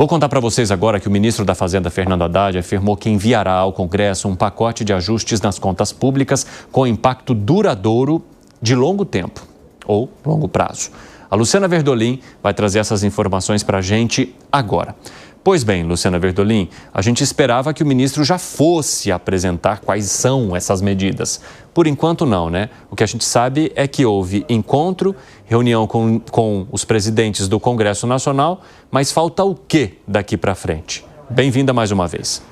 Vou contar para vocês agora que o ministro da Fazenda, Fernando Haddad, afirmou que enviará ao Congresso um pacote de ajustes nas contas públicas com impacto duradouro de longo tempo ou longo prazo. A Luciana Verdolim vai trazer essas informações para a gente agora. Pois bem, Luciana Verdolim, a gente esperava que o ministro já fosse apresentar quais são essas medidas. Por enquanto não, né? O que a gente sabe é que houve encontro, reunião com os presidentes do Congresso Nacional, mas falta o quê daqui para frente? Bem-vinda mais uma vez.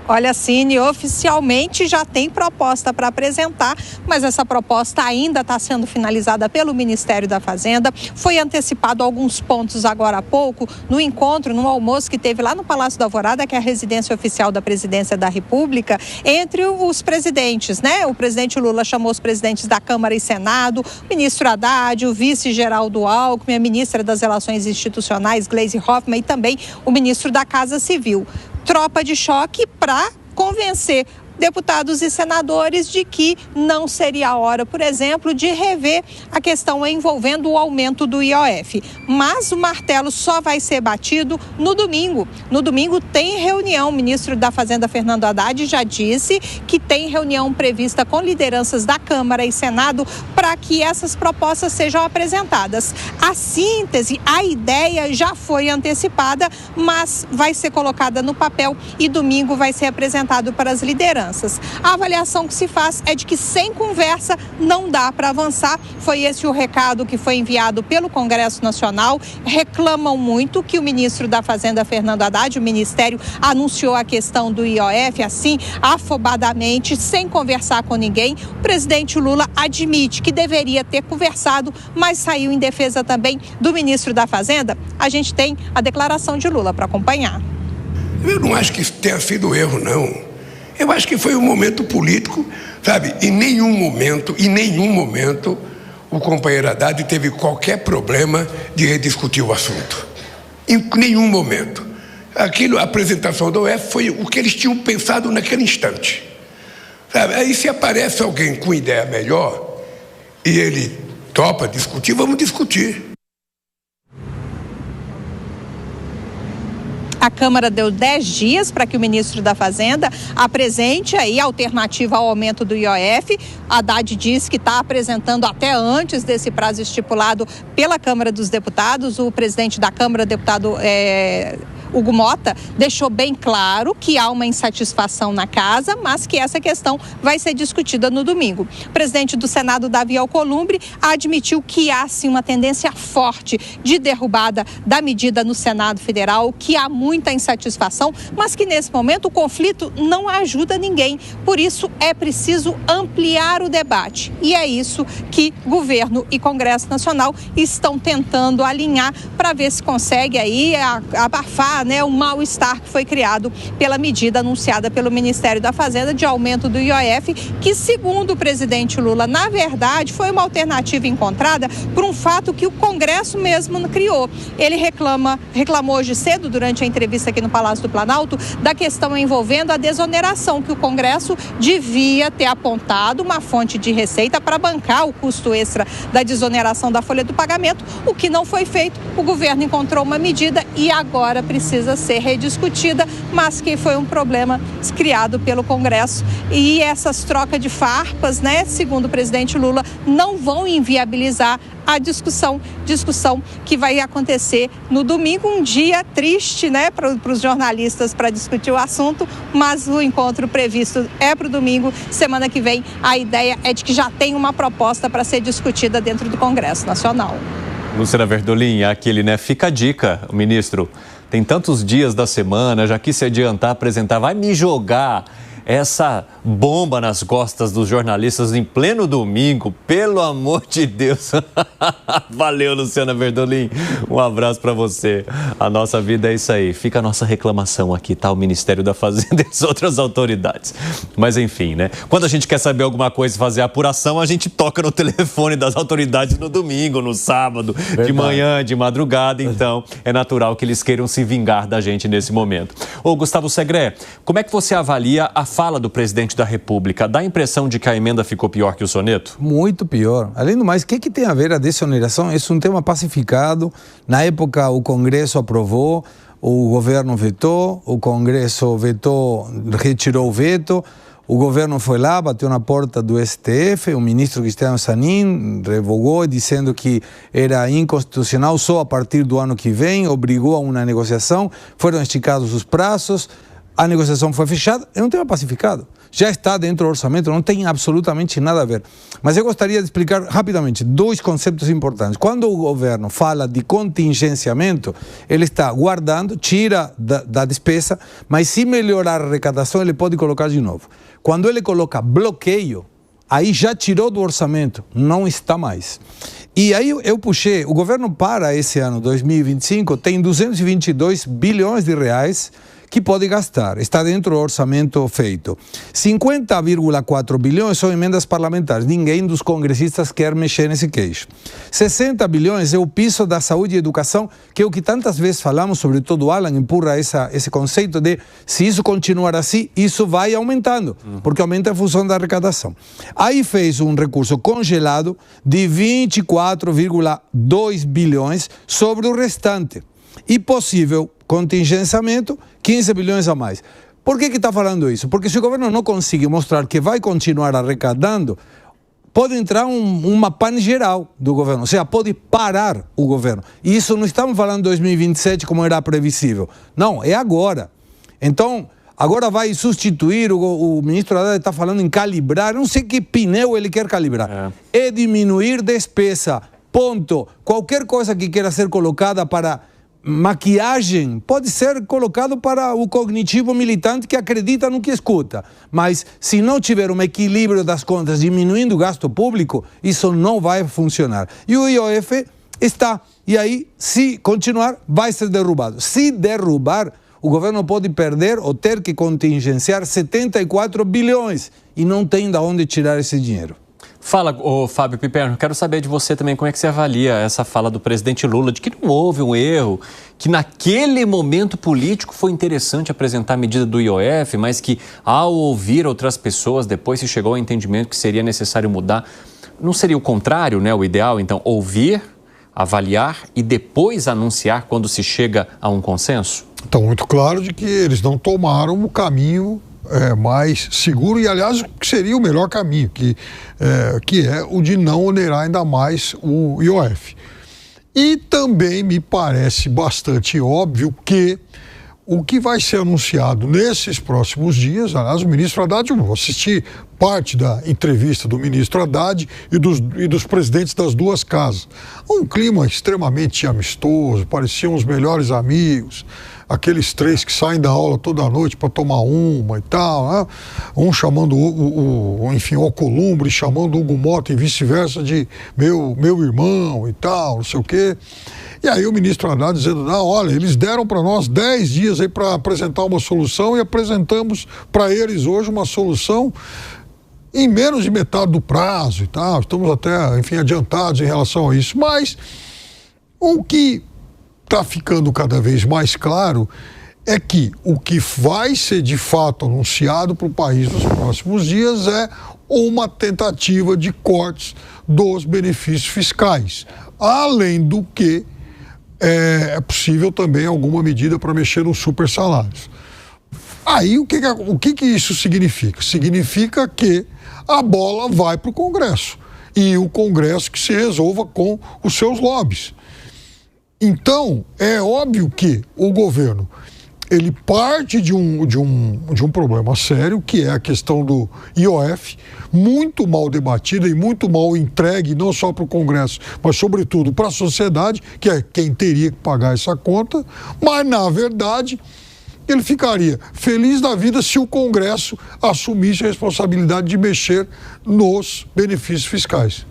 Olha, Cine, oficialmente já tem proposta para apresentar, mas essa proposta ainda está sendo finalizada pelo Ministério da Fazenda. Foi antecipado alguns pontos agora há pouco, no encontro, no almoço que teve lá no Palácio da Alvorada, que é a residência oficial da Presidência da República, entre os presidentes, né? O presidente Lula chamou os presidentes da Câmara e Senado, o ministro Haddad, o vice-Geraldo Alckmin, a ministra das Relações Institucionais, Gleisi Hoffmann, e também o ministro da Casa Civil. Tropa de choque para convencer deputados e senadores de que não seria a hora, por exemplo, de rever a questão envolvendo o aumento do IOF. Mas o martelo só vai ser batido no domingo. No domingo tem reunião. O ministro da Fazenda, Fernando Haddad, já disse que tem reunião prevista com lideranças da Câmara e Senado para que essas propostas sejam apresentadas. A síntese, a ideia já foi antecipada, mas vai ser colocada no papel e domingo vai ser apresentado para as lideranças. A avaliação que se faz é de que sem conversa não dá para avançar. Foi esse o recado que foi enviado pelo Congresso Nacional. Reclamam muito que o ministro da Fazenda, Fernando Haddad, o ministério, anunciou a questão do IOF assim, afobadamente, sem conversar com ninguém. O presidente Lula admite que deveria ter conversado, mas saiu em defesa também do ministro da Fazenda. A gente tem a declaração de Lula para acompanhar. Eu não acho que isso tenha sido erro, não. Eu acho que foi um momento político, sabe? Em nenhum momento, o companheiro Haddad teve qualquer problema de rediscutir o assunto. Em nenhum momento. A apresentação do UF foi o que eles tinham pensado naquele instante. Sabe? Aí se aparece alguém com ideia melhor e ele topa discutir, vamos discutir. A Câmara deu 10 dias para que o ministro da Fazenda apresente aí a alternativa ao aumento do IOF. Haddad disse que está apresentando até antes desse prazo estipulado pela Câmara dos Deputados. O presidente da Câmara, deputado Hugo Mota, deixou bem claro que há uma insatisfação na casa, mas que essa questão vai ser discutida no domingo. O presidente do Senado, Davi Alcolumbre, admitiu que há sim uma tendência forte de derrubada da medida no Senado Federal, que há muita insatisfação, mas que nesse momento o conflito não ajuda ninguém. Por isso é preciso ampliar o debate. E é isso que governo e Congresso Nacional estão tentando alinhar para ver se consegue aí abafar o mal-estar que foi criado pela medida anunciada pelo Ministério da Fazenda de aumento do IOF, que, segundo o presidente Lula, na verdade, foi uma alternativa encontrada por um fato que o Congresso mesmo criou. Ele reclamou hoje cedo, durante a entrevista aqui no Palácio do Planalto, da questão envolvendo a desoneração, que o Congresso devia ter apontado uma fonte de receita para bancar o custo extra da desoneração da folha do pagamento, o que não foi feito. O governo encontrou uma medida e agora precisa ser rediscutida, mas que foi um problema criado pelo Congresso. E essas trocas de farpas, segundo o presidente Lula, não vão inviabilizar a discussão que vai acontecer no domingo, um dia triste, para os jornalistas para discutir o assunto, mas o encontro previsto é para o domingo. Semana que vem, a ideia é de que já tem uma proposta para ser discutida dentro do Congresso Nacional. Luciana Verdolim, fica a dica, ministro. Tem tantos dias da semana, já quis se adiantar, apresentar, vai me jogar essa bomba nas costas dos jornalistas em pleno domingo, pelo amor de Deus. Valeu, Luciana Verdolim. Um abraço para você. A nossa vida é isso aí. Fica a nossa reclamação aqui, tá? O Ministério da Fazenda e as outras autoridades. Mas enfim, Quando a gente quer saber alguma coisa e fazer apuração, a gente toca no telefone das autoridades no domingo, no sábado, Verdade. De manhã, de madrugada. Então, é natural que eles queiram se vingar da gente nesse momento. Ô, Gustavo Segré, como é que você avalia a fala do presidente da República? Dá a impressão de que a emenda ficou pior que o soneto? Muito pior. Além do mais, o que tem a ver a desoneração? É um tema pacificado. Na época, o Congresso aprovou, o governo vetou, o Congresso vetou, retirou o veto. O governo foi lá, bateu na porta do STF, o ministro Cristiano Zanin revogou, dizendo que era inconstitucional só a partir do ano que vem, obrigou a uma negociação, foram esticados os prazos, a negociação foi fechada, é um tema pacificado. Já está dentro do orçamento, não tem absolutamente nada a ver. Mas eu gostaria de explicar rapidamente dois conceitos importantes. Quando o governo fala de contingenciamento, ele está guardando, tira da despesa, mas se melhorar a arrecadação, ele pode colocar de novo. Quando ele coloca bloqueio, aí já tirou do orçamento, não está mais. E aí eu puxei, o governo para esse ano 2025 tem 222 bilhões de reais que pode gastar, está dentro do orçamento feito. 50,4 bilhões são emendas parlamentares, ninguém dos congressistas quer mexer nesse queixo. 60 bilhões é o piso da saúde e educação, que é o que tantas vezes falamos, sobretudo o Alan empurra esse conceito de se isso continuar assim, isso vai aumentando, porque aumenta a função da arrecadação. Aí fez um recurso congelado de 24,2 bilhões sobre o restante. E possível contingenciamento, 15 bilhões a mais. Por que está falando isso? Porque se o governo não conseguir mostrar que vai continuar arrecadando, pode entrar uma pane geral do governo, ou seja, pode parar o governo. E isso não estamos falando de 2027 como era previsível. Não, é agora. Então, agora vai substituir, o ministro Haddad está falando em calibrar, não sei que pneu ele quer calibrar. É diminuir despesa, ponto. Qualquer coisa que queira ser colocada para maquiagem pode ser colocado para o cognitivo militante que acredita no que escuta. Mas se não tiver um equilíbrio das contas diminuindo o gasto público, isso não vai funcionar. E o IOF está. E aí, se continuar, vai ser derrubado. Se derrubar, o governo pode perder ou ter que contingenciar 74 bilhões e não tem de onde tirar esse dinheiro. Fala, Fábio Piperno, quero saber de você também como é que você avalia essa fala do presidente Lula, de que não houve um erro, que naquele momento político foi interessante apresentar a medida do IOF, mas que ao ouvir outras pessoas, depois se chegou ao entendimento que seria necessário mudar. Não seria o contrário, né? O ideal, então, ouvir, avaliar e depois anunciar quando se chega a um consenso? Então, muito claro de que eles não tomaram o caminho mais seguro e, aliás, que seria o melhor caminho, que é o de não onerar ainda mais o IOF. E também me parece bastante óbvio que o que vai ser anunciado nesses próximos dias, aliás, o ministro Haddad, eu vou assistir parte da entrevista do ministro Haddad e dos presidentes das duas casas. Um clima extremamente amistoso, pareciam os melhores amigos, aqueles três que saem da aula toda noite para tomar uma e tal, né? Um chamando o Alcolumbre, chamando o Hugo Mota e vice-versa de meu irmão e tal, não sei o quê. E aí o ministro Haddad dizendo, não, olha, eles deram para nós 10 dias aí para apresentar uma solução e apresentamos para eles hoje uma solução em menos de metade do prazo e tal, estamos até, enfim, adiantados em relação a isso. Mas o que está ficando cada vez mais claro é que o que vai ser de fato anunciado para o país nos próximos dias é uma tentativa de cortes dos benefícios fiscais. Além do que é possível também alguma medida para mexer nos super salários. Aí o que isso significa? Significa que a bola vai para o Congresso e o Congresso que se resolva com os seus lobbies. Então, é óbvio que o governo, ele parte de um problema sério, que é a questão do IOF, muito mal debatida e muito mal entregue, não só para o Congresso, mas sobretudo para a sociedade, que é quem teria que pagar essa conta, mas, na verdade, ele ficaria feliz da vida se o Congresso assumisse a responsabilidade de mexer nos benefícios fiscais.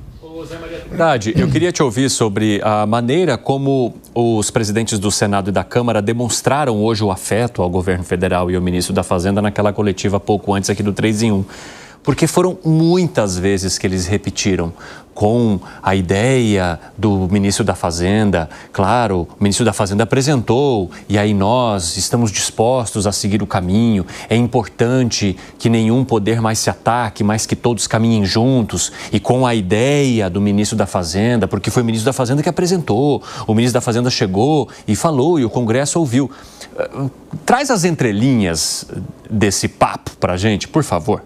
Verdade. Eu queria te ouvir sobre a maneira como os presidentes do Senado e da Câmara demonstraram hoje o afeto ao governo federal e ao ministro da Fazenda naquela coletiva pouco antes aqui do 3 em 1. Porque foram muitas vezes que eles repetiram com a ideia do ministro da Fazenda. Claro, o ministro da Fazenda apresentou e aí nós estamos dispostos a seguir o caminho. É importante que nenhum poder mais se ataque, mas que todos caminhem juntos. E com a ideia do ministro da Fazenda, porque foi o ministro da Fazenda que apresentou. O ministro da Fazenda chegou e falou e o Congresso ouviu. Traz as entrelinhas desse papo para a gente, por favor.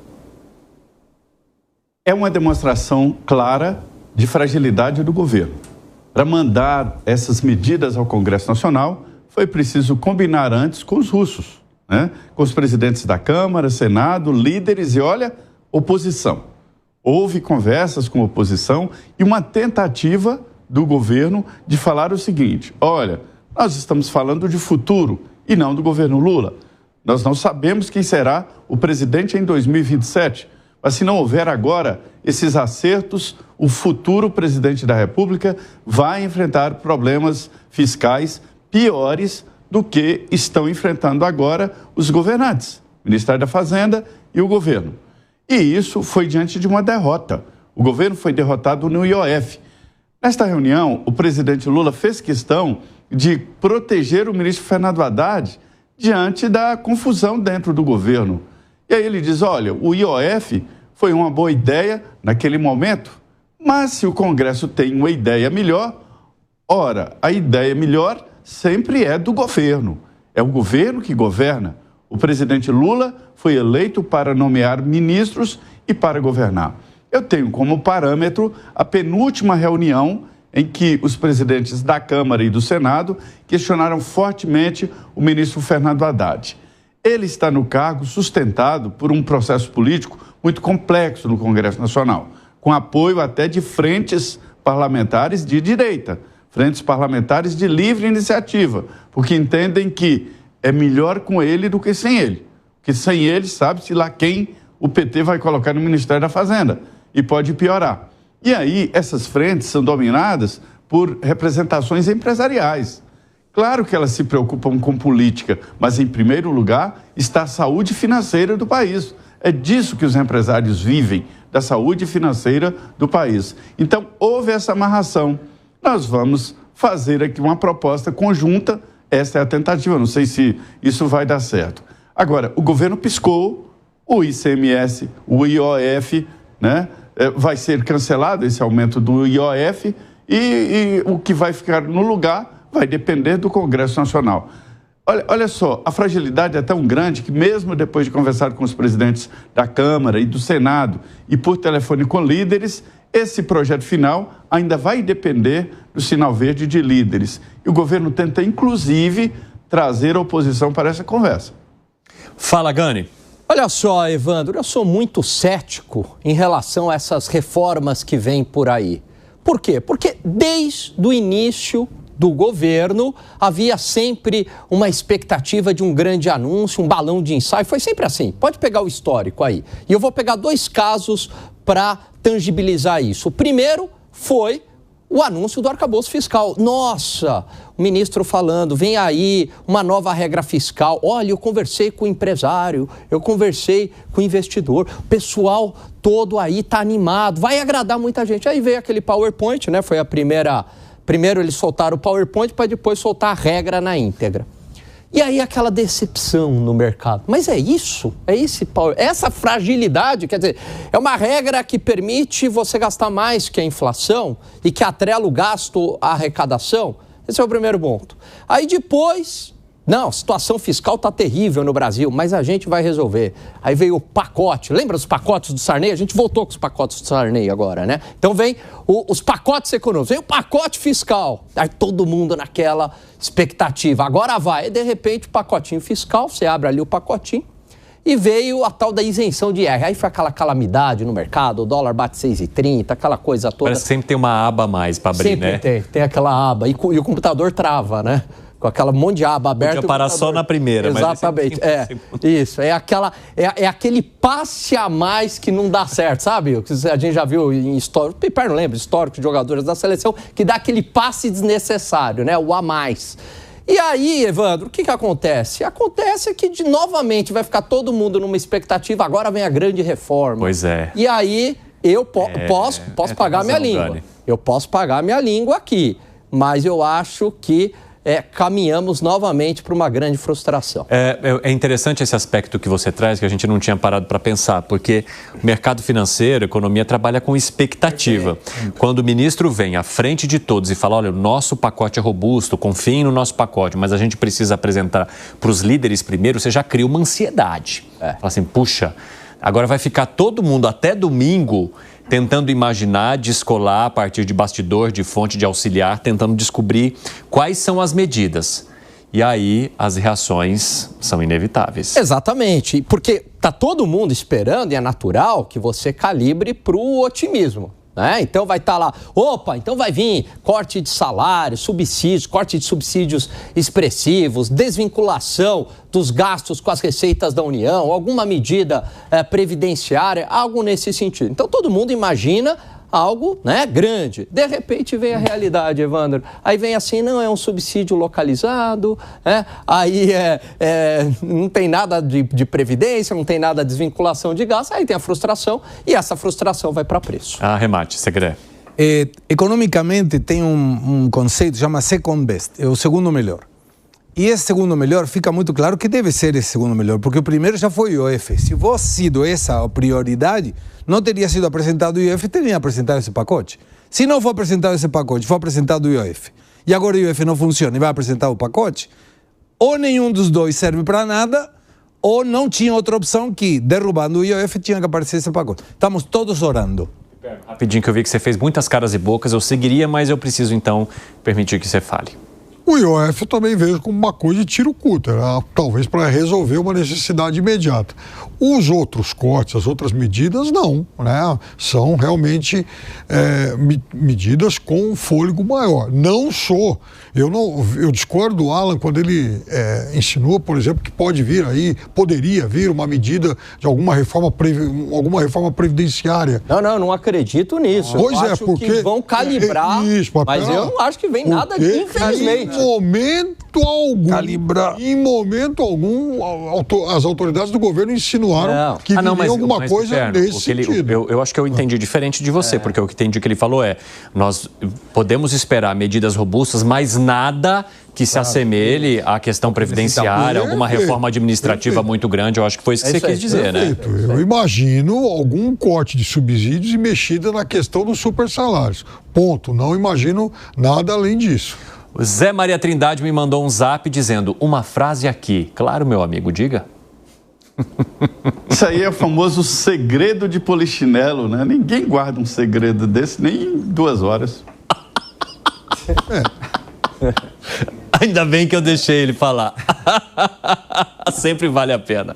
É uma demonstração clara de fragilidade do governo. Para mandar essas medidas ao Congresso Nacional, foi preciso combinar antes com os russos, né? Com os presidentes da Câmara, Senado, líderes e, olha, oposição. Houve conversas com a oposição e uma tentativa do governo de falar o seguinte: olha, nós estamos falando de futuro e não do governo Lula. Nós não sabemos quem será o presidente em 2027. Mas se não houver agora esses acertos, o futuro presidente da República vai enfrentar problemas fiscais piores do que estão enfrentando agora os governantes, o Ministério da Fazenda e o governo. E isso foi diante de uma derrota. O governo foi derrotado no IOF. Nesta reunião, o presidente Lula fez questão de proteger o ministro Fernando Haddad diante da confusão dentro do governo. E aí ele diz, olha, o IOF foi uma boa ideia naquele momento, mas se o Congresso tem uma ideia melhor, ora, a ideia melhor sempre é do governo. É o governo que governa. O presidente Lula foi eleito para nomear ministros e para governar. Eu tenho como parâmetro a penúltima reunião em que os presidentes da Câmara e do Senado questionaram fortemente o ministro Fernando Haddad. Ele está no cargo sustentado por um processo político muito complexo no Congresso Nacional, com apoio até de frentes parlamentares de direita, frentes parlamentares de livre iniciativa, porque entendem que é melhor com ele do que sem ele. Porque sem ele, sabe-se lá quem o PT vai colocar no Ministério da Fazenda, e pode piorar. E aí, essas frentes são dominadas por representações empresariais. Claro que elas se preocupam com política, mas, em primeiro lugar, está a saúde financeira do país. É disso que os empresários vivem, da saúde financeira do país. Então, houve essa amarração. Nós vamos fazer aqui uma proposta conjunta. Esta é a tentativa, não sei se isso vai dar certo. Agora, o governo piscou, o ICMS, o IOF, né? Vai ser cancelado esse aumento do IOF e o que vai ficar no lugar vai depender do Congresso Nacional. Olha só, a fragilidade é tão grande que mesmo depois de conversar com os presidentes da Câmara e do Senado e por telefone com líderes, esse projeto final ainda vai depender do sinal verde de líderes. E o governo tenta, inclusive, trazer a oposição para essa conversa. Fala, Gani. Olha só, Evandro, eu sou muito cético em relação a essas reformas que vêm por aí. Por quê? Porque desde o início do governo havia sempre uma expectativa de um grande anúncio, um balão de ensaio. Foi sempre assim. Pode pegar o histórico aí. E eu vou pegar 2 casos para tangibilizar isso. O primeiro foi o anúncio do arcabouço fiscal. Nossa, o ministro falando, vem aí uma nova regra fiscal. Olha, eu conversei com o empresário, eu conversei com o investidor. O pessoal todo aí está animado, vai agradar muita gente. Aí veio aquele PowerPoint, né? Foi a primeira... Primeiro eles soltaram o PowerPoint para depois soltar a regra na íntegra. E aí aquela decepção no mercado. Mas é isso? É essa fragilidade? Quer dizer, é uma regra que permite você gastar mais que a inflação e que atrela o gasto à arrecadação? Esse é o primeiro ponto. Aí depois... Não, a situação fiscal está terrível no Brasil, mas a gente vai resolver. Aí veio o pacote, lembra dos pacotes do Sarney? A gente voltou com os pacotes do Sarney agora, né? Então vem os pacotes econômicos, vem o pacote fiscal. Aí todo mundo naquela expectativa, agora vai. E de repente o pacotinho fiscal, você abre ali o pacotinho e veio a tal da isenção de IR. Aí foi aquela calamidade no mercado, o dólar bate 6,30, aquela coisa toda. Parece que sempre tem uma aba a mais para abrir, sempre né? Tem aquela aba e o computador trava, né? Com aquela monte de aba aberta. Podia parar só na primeira. Exatamente, mas isso. É aquele passe a mais que não dá certo, sabe? A gente já viu em histórico, o Piper não lembra, histórico de jogadores da seleção, que dá aquele passe desnecessário, né? O a mais. E aí, Evandro, o que acontece? Acontece que novamente vai ficar todo mundo numa expectativa, agora vem a grande reforma. Pois é. E aí eu posso pagar minha língua. Dani. Eu posso pagar minha língua aqui, mas eu acho que caminhamos novamente para uma grande frustração. É interessante esse aspecto que você traz, que a gente não tinha parado para pensar, porque o mercado financeiro, a economia, trabalha com expectativa. Quando o ministro vem à frente de todos e fala, olha, o nosso pacote é robusto, confiem no nosso pacote, mas a gente precisa apresentar para os líderes primeiro, você já cria uma ansiedade. Fala assim, puxa, agora vai ficar todo mundo até domingo tentando imaginar, descolar a partir de bastidor, de fonte, de auxiliar, tentando descobrir quais são as medidas. E aí as reações são inevitáveis. Exatamente, porque está todo mundo esperando e é natural que você calibre para o otimismo. Então vai estar lá, então vai vir corte de salário, subsídios, corte de subsídios expressivos, desvinculação dos gastos com as receitas da União, alguma medida previdenciária, algo nesse sentido. Então todo mundo imagina algo grande. De repente vem a realidade, Evandro. Aí vem assim, não, é um subsídio localizado, aí não tem nada de previdência, não tem nada de desvinculação de gastos, aí tem a frustração e essa frustração vai para preço. Remate, segredo. Economicamente tem um conceito que chama second best, é o segundo melhor. E esse segundo melhor fica muito claro que deve ser esse segundo melhor, porque o primeiro já foi o IOF. Se fosse sido essa a prioridade, não teria sido apresentado o IOF, teria apresentado esse pacote. Se não for apresentado esse pacote, for apresentado o IOF, e agora o IOF não funciona e vai apresentar o pacote, ou nenhum dos dois serve para nada, ou não tinha outra opção que, derrubando o IOF, tinha que aparecer esse pacote. Estamos todos orando. Rapidinho, que eu vi que você fez muitas caras e bocas, eu seguiria, mas eu preciso então permitir que você fale. O IOF eu também vejo como uma coisa de tiro curto, talvez para resolver uma necessidade imediata. Os outros cortes, as outras medidas, não, são realmente medidas com um fôlego maior. Eu discordo do Alan quando ele insinua, por exemplo, que poderia vir uma medida de alguma reforma previdenciária. Não acredito nisso. Pois eu acho porque que vão calibrar, mas eu não acho que vem nada, infelizmente. Em momento algum, as autoridades do governo insinuaram que viria alguma coisa nesse sentido. Eu acho que eu entendi diferente de você, porque o que entendi que ele falou nós podemos esperar medidas robustas, mas nada que se assemelhe à questão previdenciária, alguma reforma administrativa muito grande. Eu acho que foi isso que você quis dizer, perfeito. Eu imagino algum corte de subsídios e mexida na questão dos supersalários. Ponto. Não imagino nada além disso. O Zé Maria Trindade me mandou um zap dizendo uma frase aqui. Claro, meu amigo, diga. Isso aí é o famoso segredo de polichinelo, né? Ninguém guarda um segredo desse nem em 2 horas. Ainda bem que eu deixei ele falar. Sempre vale a pena.